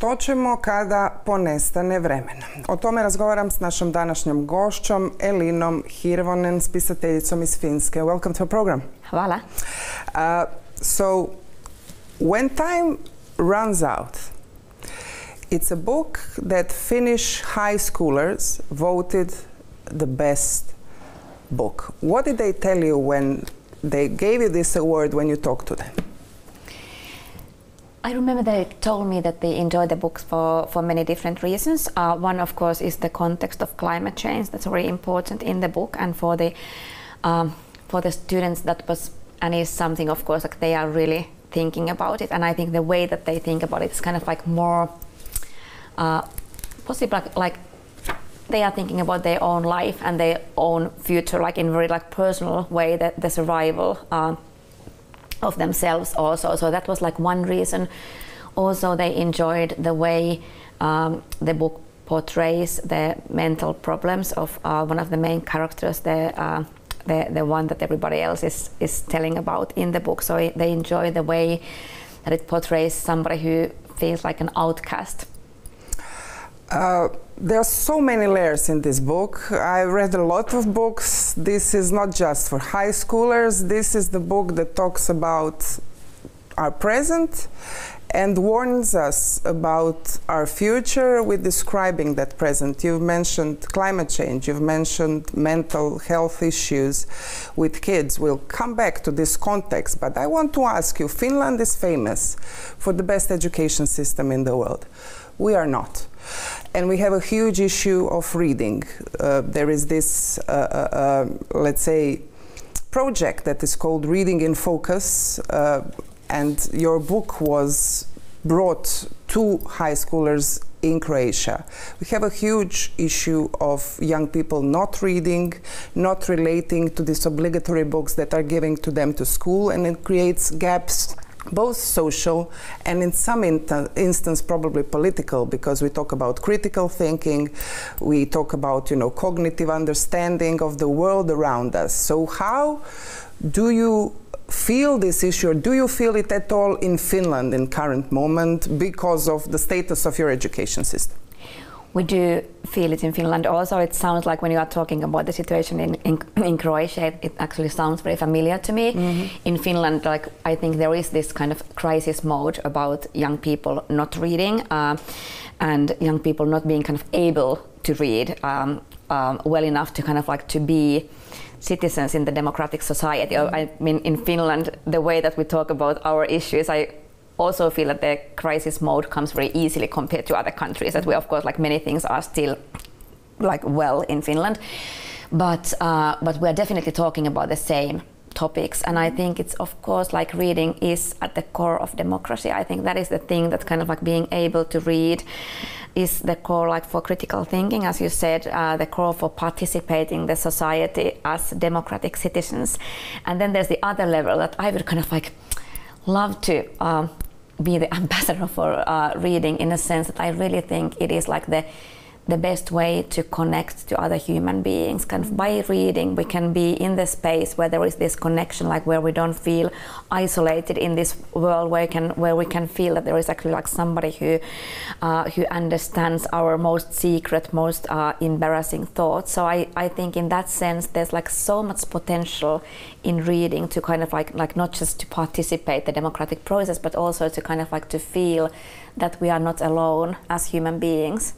Što ćemo kada ponestane vremena? O tome razgovaram s našom današnjom gošćom Elinom Hirvonen, spisateljicom iz Finske. Welcome to our program. Hvala. So, when time runs out, it's a book that Finnish high schoolers voted the best book. What did they tell you when they gave you this award when you talked to them? I remember they told me that they enjoy the books for many different reasons. One, of course, is the context of climate change. That's very important in the book, and for the students, that was and is something, of course, like they are really thinking about it. And I think the way that they think about it is kind of like more possible, like they are thinking about their own life and their own future, like in a very like personal way, that the survival of themselves also. So that was like one reason. Also, they enjoyed the way the book portrays the mental problems of one of the main characters, the one that everybody else is telling about in the book. So they enjoy the way that it portrays somebody who feels like an outcast. There are so many layers in this book. I read a lot of books. This is not just for high schoolers. This is the book that talks about our present and warns us about our future with describing that present. You've mentioned climate change. You've mentioned mental health issues with kids. We'll come back to this context, but I want to ask you, Finland is famous for the best education system in the world. We are not. And we have a huge issue of reading. There is this, let's say, project that is called Reading in Focus, and your book was brought to high schoolers in Croatia. We have a huge issue of young people not reading, not relating to these obligatory books that are given to them to school, and it creates gaps, both social and in some instance probably political, because we talk about critical thinking, we talk about, you know, cognitive understanding of the world around us. So how do you feel this issue, or do you feel it at all in Finland in current moment because of the status of your education system? We do feel it in Finland also. It sounds like when you are talking about the situation in Croatia, it actually sounds very familiar to me. Mm-hmm. In Finland, like I think there is this kind of crisis mode about young people not reading and young people not being kind of able to read well enough to kind of like to be citizens in the democratic society. Mm-hmm. I mean, in Finland, the way that we talk about our issues, I also feel that the crisis mode comes very easily compared to other countries. That we, of course, like many things are still like well in Finland, but we are definitely talking about the same topics. And I think it's, of course, like reading is at the core of democracy. I think that is the thing that kind of like being able to read is the core, like for critical thinking, as you said, the core for participating in the society as democratic citizens. And then there's the other level that I would kind of like love to be the ambassador for reading, in a sense that I really think it is like the best way to connect to other human beings. Kind of by reading, we can be in the space where there is this connection, like where we don't feel isolated in this world, where we can feel that there is actually like somebody who understands our most secret, most embarrassing thoughts. So I think in that sense, there's like so much potential in reading to kind of like not just to participate the democratic process, but also to kind of like to feel that we are not alone as human beings.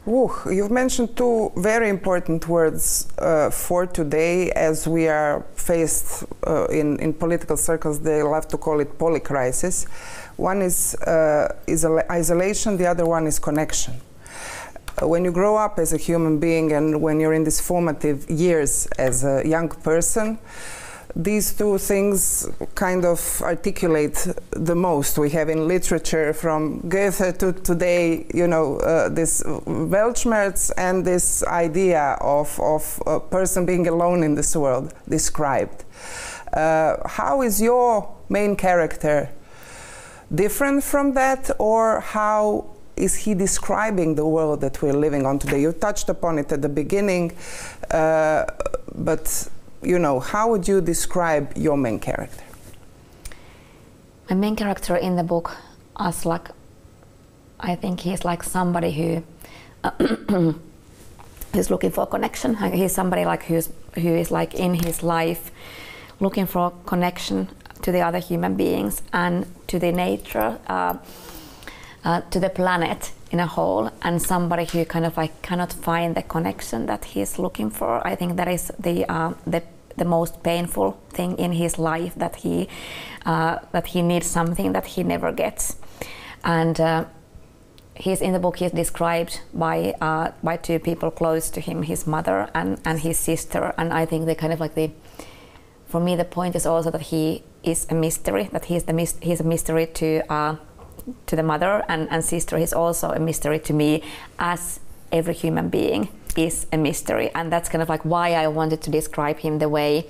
You've mentioned two very important words for today, as we are faced in political circles. They love to call it polycrisis. One is isolation, the other one is connection. When you grow up as a human being and when you're in these formative years as a young person, these two things kind of articulate the most. We have in literature, from Goethe to today, you know, this Weltschmerz and this idea of a person being alone in this world described. How is your main character different from that, or how is he describing the world that we're living on today? You touched upon it at the beginning, but you know, how would you describe your main character? My main character in the book, Aslak, I think he's like somebody who who's looking for connection. He's somebody like who is like in his life looking for connection to the other human beings and to the nature, to the planet in a whole, and somebody who kind of like cannot find the connection that he's looking for. I think that is the most painful thing in his life, that he needs something that he never gets. And he's in the book. He's described by two people close to him, his mother and his sister. And I think they kind of like for me the point is also that he is a mystery. That he's a mystery to the mother and sister. He's also a mystery to me, as every human being is a mystery. And that's kind of like why I wanted to describe him the way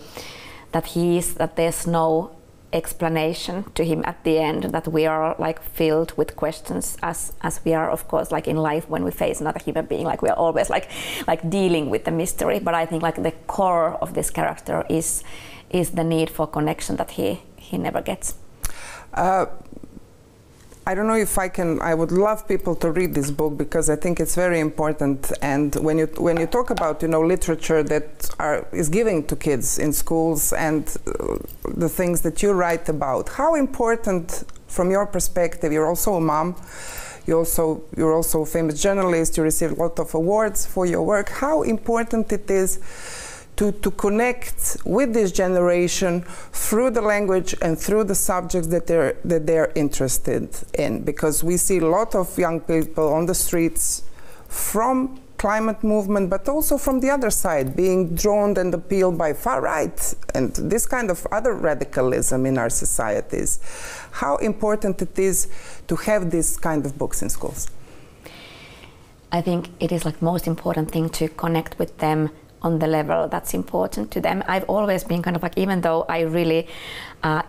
that he is. That there's no explanation to him at the end, that we are like filled with questions as we are, of course, like in life when we face another human being, like we are always like dealing with the mystery. But I think like the core of this character is the need for connection that he never gets. I don't know if I would love people to read this book, because I think it's very important. And when you talk about, you know, literature that is given to kids in schools, and the things that you write about, how important, from your perspective, you're also a mom, you're also a famous journalist, you receive a lot of awards for your work, how important it is to connect with this generation through the language and through the subjects that they're interested in, because we see a lot of young people on the streets from climate movement, but also from the other side, being drawn and appealed by far right and this kind of other radicalism in our societies. How important it is to have this kind of books in schools? I think it is like most important thing to connect with them on the level that's important to them. I've always been kind of like, even though I really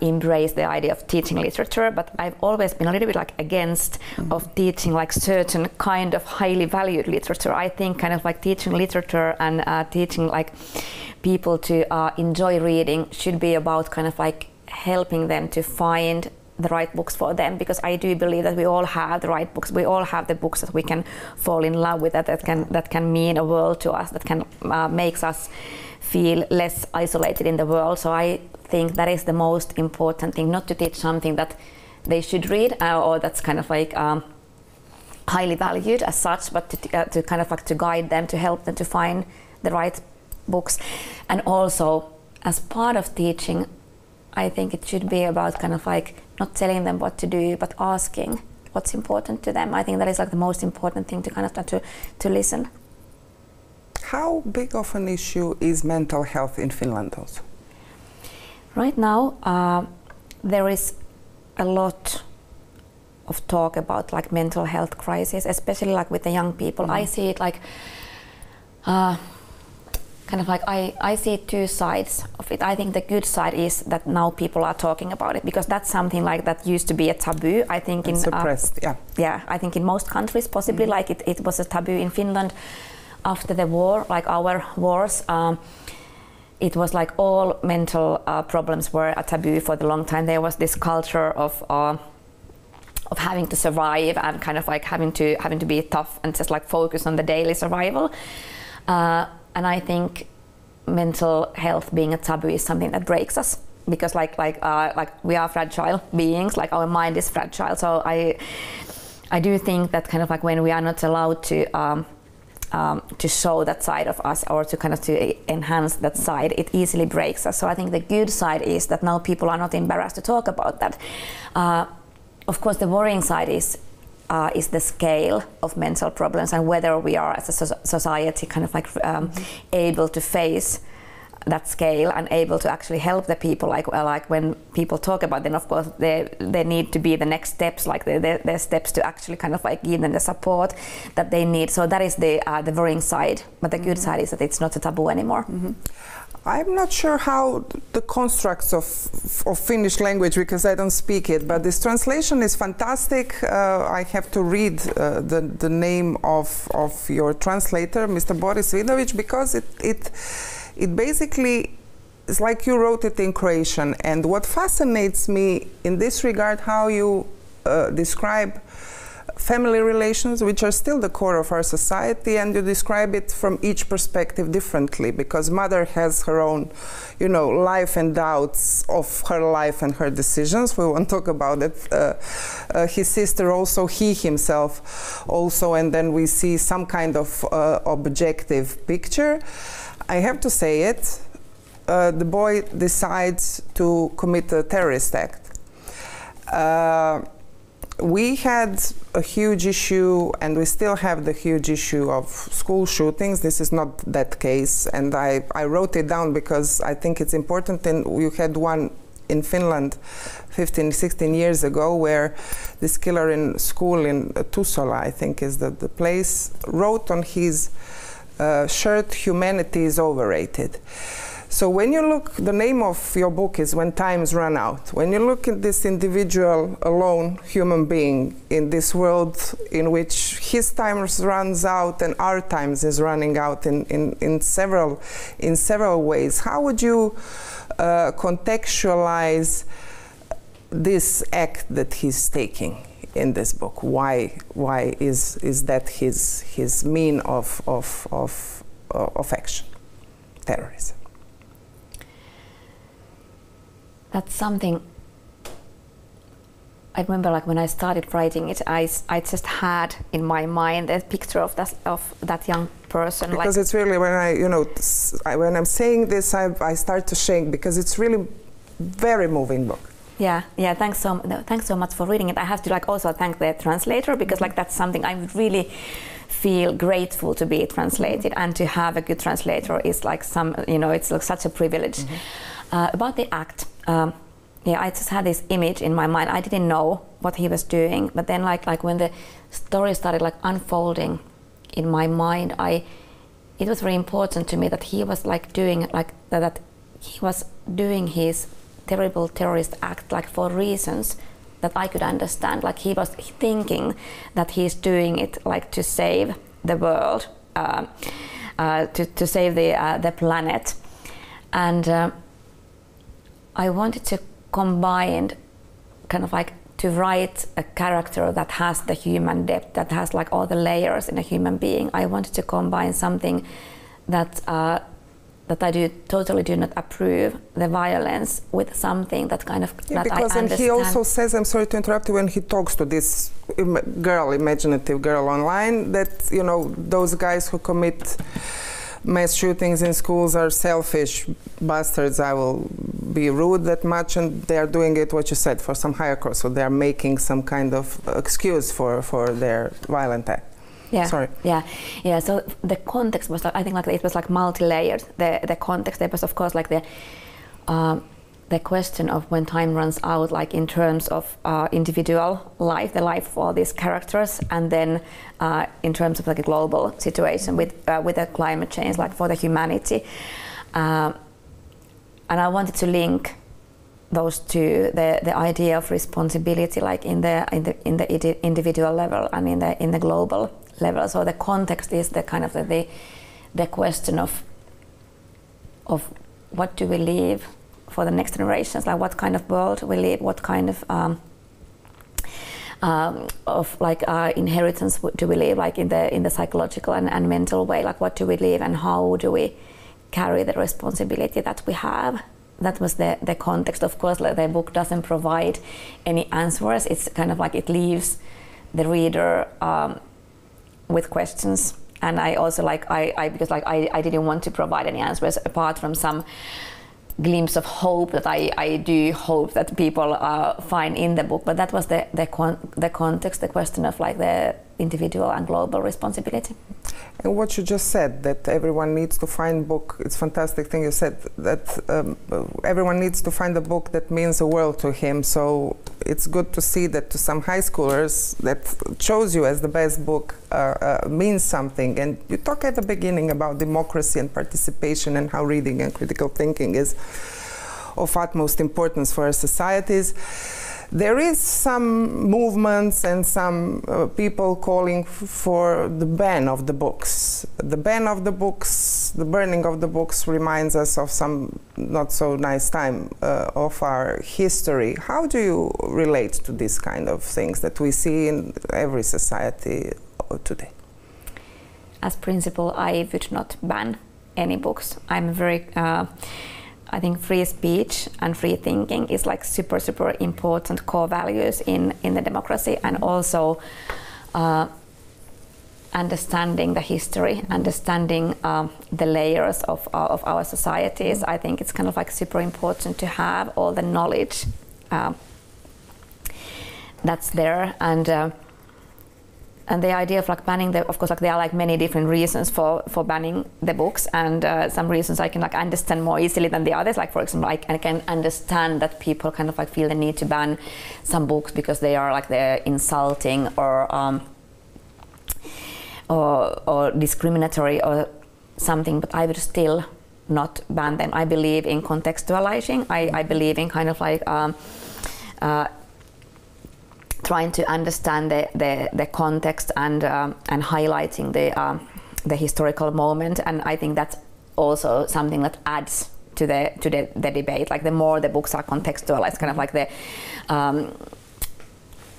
embrace the idea of teaching literature, but I've always been a little bit like against of teaching like certain kind of highly valued literature. I think kind of like teaching literature and teaching like people to enjoy reading should be about kind of like helping them to find the right books for them, because I do believe that we all have the right books. We all have the books that we can fall in love with, that can mean a world to us, that can makes us feel less isolated in the world. So I think that is the most important thing, not to teach something that they should read or that's kind of like highly valued as such, but to kind of like to guide them, to help them to find the right books. And also, as part of teaching, I think it should be about kind of like not telling them what to do, but asking what's important to them. I think that is like the most important thing, to kind of to listen. How big of an issue is mental health in Finland also? Right now, there is a lot of talk about like mental health crisis, especially like with the young people. I see it like kind of like I see two sides of it. I think the good side is that now people are talking about it, because that's something like that used to be a taboo. I think in suppressed, yeah. I think in most countries, possibly like it was a taboo. In Finland, after the war, like our wars, it was like all mental problems were a taboo for the long time. There was this culture of having to survive and kind of like having to be tough and just like focus on the daily survival. And I think mental health being a taboo is something that breaks us, because like we are fragile beings, like our mind is fragile. So I do think that kind of like when we are not allowed to show that side of us, or to kind of to enhance that side, it easily breaks us. So I think the good side is that now people are not embarrassed to talk about that. Of course, the worrying side is the scale of mental problems, and whether we are as a society kind of like able to face that scale and able to actually help the people. Like when people talk about, then of course there need to be the next steps, like the steps to actually kind of like give them the support that they need. So that is the worrying side, but the good side is that it's not a taboo anymore. I'm not sure how the constructs of Finnish language, because I don't speak it, but this translation is fantastic. I have to read the name of your translator, Mr. Boris Vidovic, because it basically is like you wrote it in Croatian. And what fascinates me in this regard, how you describe family relations, which are still the core of our society, and you describe it from each perspective differently, because mother has her own, you know, life and doubts of her life and her decisions. We won't talk about it. His sister also, he himself also, and then we see some kind of objective picture. I have to say it, the boy decides to commit a terrorist act. We had a huge issue, and we still have the huge issue of school shootings. This is not that case, and I wrote it down because I think it's important. And you had one in Finland 15, 16 years ago, where this killer in school in Tuusola, I think is the place, wrote on his shirt, "Humanity is overrated." So when you look, the name of your book is When Times Run Out. When you look at this individual, alone human being in this world in which his time runs out and our times is running out in several ways, how would you contextualize this act that he's taking in this book? Why is that his mean of action, terrorism? That's something I remember, like when I started writing it, I just had in my mind a picture of that young person. Because it's really, when I'm saying this, I start to shake, because it's really very moving book. Yeah. Thanks so much for reading it. I have to also thank the translator, because that's something I really feel grateful to be translated, and to have a good translator is it's such a privilege. About the act. I just had this image in my mind. I didn't know what he was doing, but then like when the story started unfolding in my mind, it was very important to me that he was doing that he was doing his terrible terrorist act for reasons that I could understand. He was thinking that he's doing it to save the world, to save the planet, and I wanted to combine to write a character that has the human depth, that has all the layers in a human being. I wanted to combine something that I totally do not approve, the violence, with something that that I understand. And he also says, I'm sorry to interrupt you, when he talks to this imaginative girl online, that those guys who commit mass shootings in schools are selfish bastards. I will be rude that much, and they are doing it, what you said, for some higher cause. So they are making some kind of excuse for their violent act. Yeah. Sorry. Yeah. So the context was I think it was multi-layered. The context, there was of course the question of when time runs out, in terms of individual life, the life of all these characters, and then in terms of a global situation with the climate change, for the humanity. And I wanted to link those two, the idea of responsibility, in the individual level and in the global level. So the context is the question of what do we leave for the next generations, what kind of world we live, what kind of inheritance do we leave, in the psychological and mental way, what do we leave, and how do we carry the responsibility that we have. That was the context. Of course, the book doesn't provide any answers. It's it leaves the reader with questions. And I also because I didn't want to provide any answers apart from some glimpse of hope that I do hope that people find in the book. But that was the context, the question of the individual and global responsibility. And what you just said, that everyone needs to find book, it's a fantastic thing you said, that everyone needs to find a book that means a world to him. So it's good to see that to some high schoolers that chose you as the best book means something. And you talk at the beginning about democracy and participation, and how reading and critical thinking is of utmost importance for our societies. There is some movements and some people calling for the ban of the books. The ban of the books, the burning of the books reminds us of some not so nice time of our history. How do you relate to these kind of things that we see in every society today? As principle, I would not ban any books. I'm very I think free speech and free thinking is like super important core values in the democracy, and also understanding the history, understanding the layers of our societies. I think it's kind of like super important to have all the knowledge that's there, and the idea of like banning of course, like there are like many different reasons for banning the books, and some reasons I can like understand more easily than the others. Like for example, I can understand that people kind of like feel the need to ban some books because they are like they're insulting or discriminatory or something, but I would still not ban them. I believe in contextualizing. I believe in kind of like trying to understand the context and highlighting the historical moment, and I think that's also something that adds to the debate. Like the more the books are contextualized, kind of like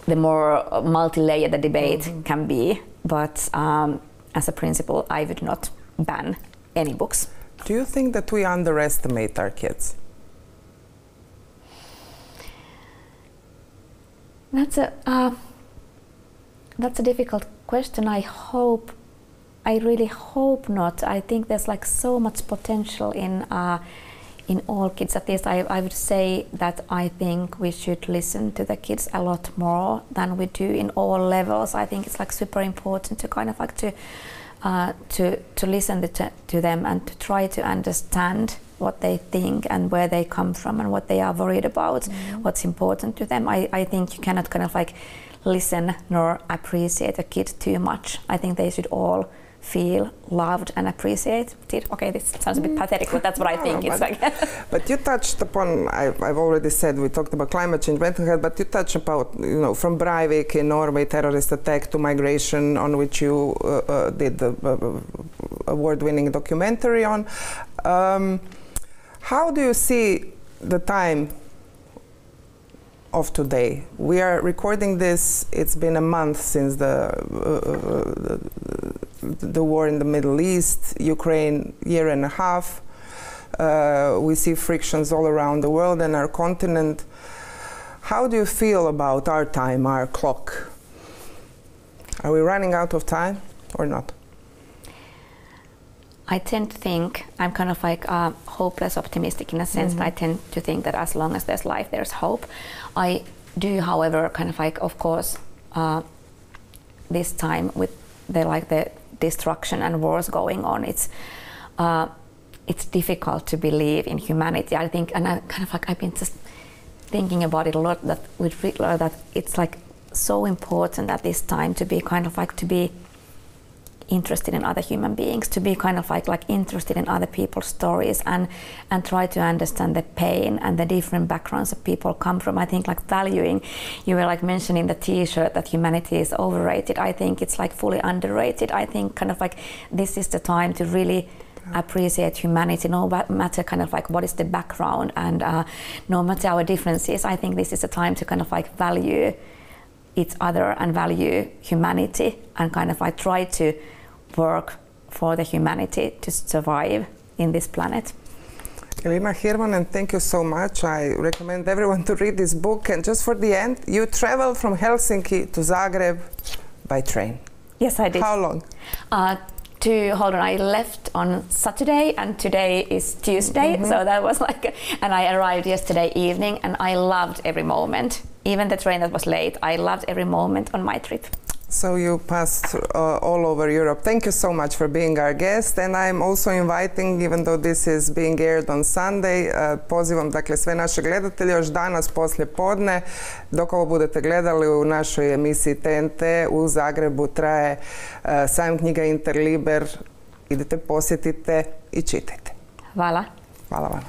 the more multi-layered the debate can be. But as a principle, I would not ban any books. Do you think that we underestimate our kids? That's a difficult question. I really hope not. I think there's like so much potential in all kids. At least I would say that I think we should listen to the kids a lot more than we do in all levels. I think it's like super important to kind of like to listen to them and to try to understand what they think and where they come from and what they are worried about, what's important to them. I think you cannot kind of like listen nor appreciate a kid too much. I think they should all feel loved and appreciated. Okay, this sounds a bit pathetic, but that's what I think. It's like. But you touched upon, I've already said, we talked about climate change, mental health, but you touched about, from Breivik in Norway, terrorist attack, to migration, on which you did the award-winning documentary on. How do you see the time of today? We are recording this, it's been a month since the war in the Middle East, Ukraine, year and a half. We see frictions all around the world and our continent. How do you feel about our time, our clock? Are we running out of time or not? I tend to think, I'm kind of like hopeless optimistic in a sense, that I tend to think that as long as there's life, there's hope. I do, however, kind of like, of course, this time with the destruction and wars going on, it's difficult to believe in humanity. I think, and I kind of like, I've been just thinking about it a lot, that it's like so important at this time to be kind of like, to be interested in other human beings, to be kind of like interested in other people's stories and try to understand the pain and the different backgrounds that people come from. I think like valuing, you were like mentioning the t-shirt that humanity is overrated. I think it's like fully underrated. I think kind of like this is the time to really appreciate humanity, no matter kind of like what is the background and no matter our differences. I think this is a time to kind of like value each other and value humanity and kind of like try to work for the humanity to survive in this planet. Elina Hirvonen, thank you so much. I recommend everyone to read this book. And just for the end, you traveled from Helsinki to Zagreb by train. Yes, I did. How long? I left on Saturday and today is Tuesday, so that was like, and I arrived yesterday evening and I loved every moment. Even the train that was late, I loved every moment on my trip. So you passed all over Europe. Thank you so much for being our guest, and I'm also inviting, even though this is being aired on Sunday, pozivam dakle sve naše gledatelje još danas poslije podne, dok ovo budete gledali u našoj emisiji TNT u Zagrebu traje sajam knjiga Interliber. Idete, posjetite i čitajte. Hvala. Hvala vam.